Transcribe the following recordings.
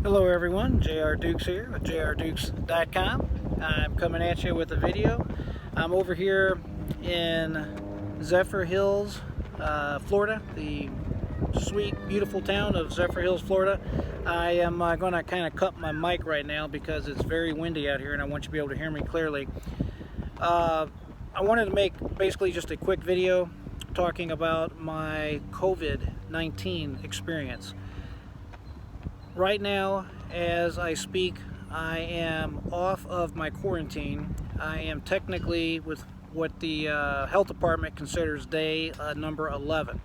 Hello everyone, JRDukes here with JRDukes.com. I'm coming at you with a video. I'm over here in Zephyr Hills, Florida, the sweet, beautiful town of Zephyr Hills, Florida. I am going to kind of cut my mic right now because it's very windy out here and I want you to be able to hear me clearly. I wanted to make basically just a quick video talking about my COVID-19 experience. Right now, as I speak, I am off of my quarantine. I am technically with what the health department considers day number 11.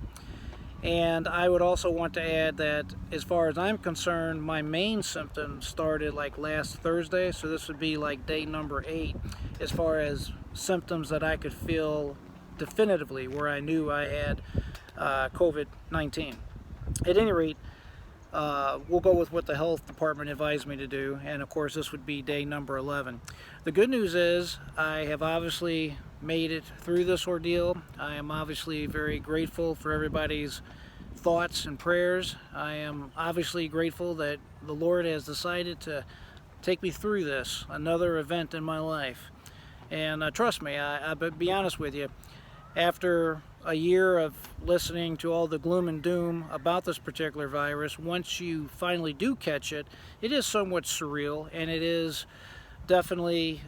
And I would also want to add that as far as I'm concerned, my main symptoms started like last Thursday, so this would be like day number 8 as far as symptoms that I could feel definitively where I knew I had COVID-19. At any rate, we'll go with what the health department advised me to do, and of course this would be day number 11. The good news is I have obviously made it through this ordeal. I am obviously very grateful for everybody's thoughts and prayers. I am obviously grateful that the Lord has decided to take me through this, another event in my life. And trust me, I'll be honest with you, after a year of listening to all the gloom and doom about this particular virus, once you finally do catch it, it is somewhat surreal and it is definitely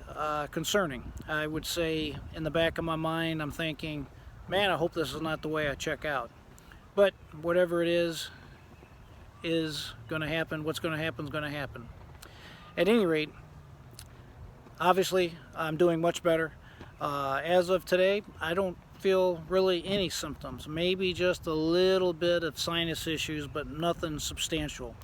concerning. I would say in the back of my mind, I'm thinking, man, I hope this is not the way I check out. But whatever it is going to happen. What's going to happen is going to happen. At any rate, obviously, I'm doing much better. As of today, I don't feel really any symptoms, maybe just a little bit of sinus issues, but nothing substantial.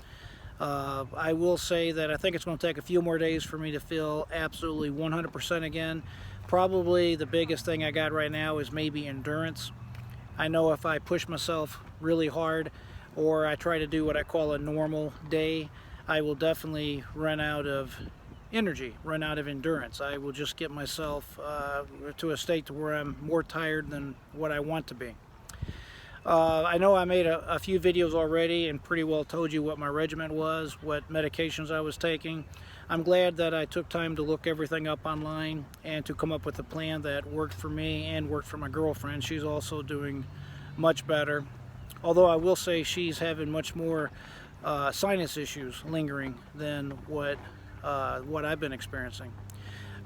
I will say that I think it's going to take a few more days for me to feel absolutely 100% again. Probably the biggest thing I got right now is maybe endurance. I know if I push myself really hard or I try to do what I call a normal day, I will definitely run out of energy, run out of endurance. I will just get myself to a state to where I'm more tired than what I want to be. I know I made a few videos already and pretty well told you what my regimen was, what medications I was taking. I'm glad that I took time to look everything up online and to come up with a plan that worked for me and worked for my girlfriend. She's also doing much better, although I will say she's having much more sinus issues lingering than what I've been experiencing.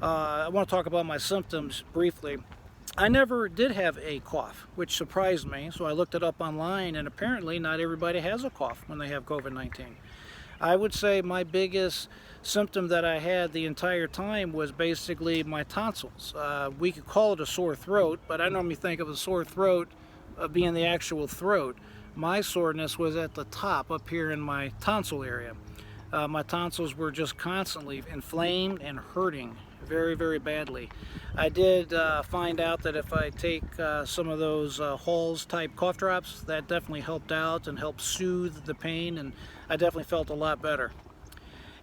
I want to talk about my symptoms briefly. I never did have a cough, which surprised me, so I looked it up online, and apparently not everybody has a cough when they have COVID-19. I would say my biggest symptom that I had the entire time was basically my tonsils. We could call it a sore throat, but I normally think of a sore throat of being the actual throat. My soreness was at the top up here in my tonsil area. My tonsils were just constantly inflamed and hurting very, very badly. I did find out that if I take some of those Halls type cough drops, that definitely helped out and helped soothe the pain, and I definitely felt a lot better.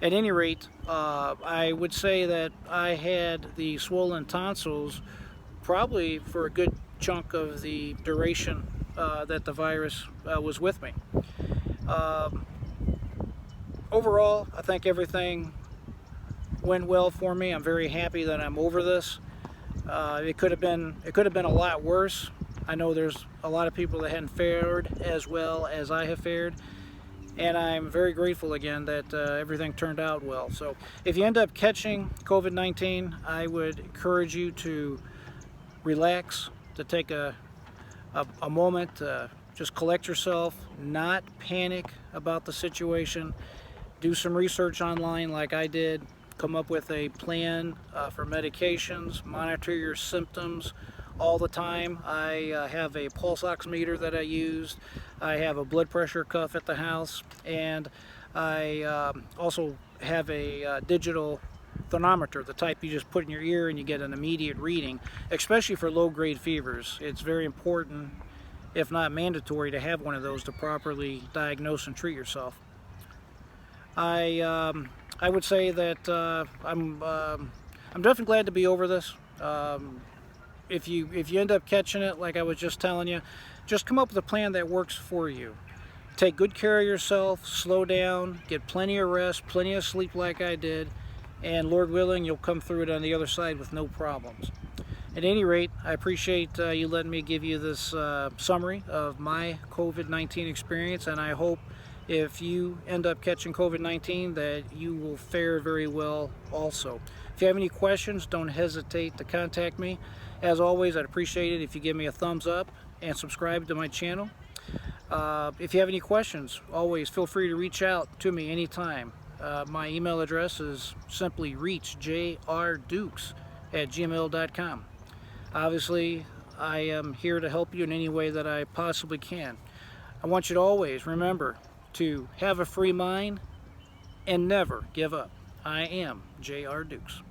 At any rate, I would say that I had the swollen tonsils probably for a good chunk of the duration that the virus was with me. Overall, I think everything went well for me. I'm very happy that I'm over this. It could have been a lot worse. I know there's a lot of people that hadn't fared as well as I have fared, and I'm very grateful again that everything turned out well. So if you end up catching COVID-19, I would encourage you to relax, to take a moment to just collect yourself, not panic about the situation. Do some research online like I did, come up with a plan for medications, monitor your symptoms all the time. I have a pulse oximeter that I use. I have a blood pressure cuff at the house, and I also have a digital thermometer, the type you just put in your ear and you get an immediate reading, especially for low-grade fevers. It's very important, if not mandatory, to have one of those to properly diagnose and treat yourself. I would say that I'm definitely glad to be over this. If you end up catching it, like I was just telling you, just come up with a plan that works for you. take good care of yourself, slow down, get plenty of rest, plenty of sleep like I did, and Lord willing, you'll come through it on the other side with no problems. At any rate, I appreciate you letting me give you this summary of my COVID-19 experience, and I hope if you end up catching COVID-19 that you will fare very well also. If you have any questions, don't hesitate to contact me. As always, I'd appreciate it if you give me a thumbs up and subscribe to my channel. If you have any questions, always feel free to reach out to me anytime. My email address is simply ReachJRDukes@gmail.com. Obviously, I am here to help you in any way that I possibly can. I want you to always remember to have a free mind and never give up. I am JR Dukes.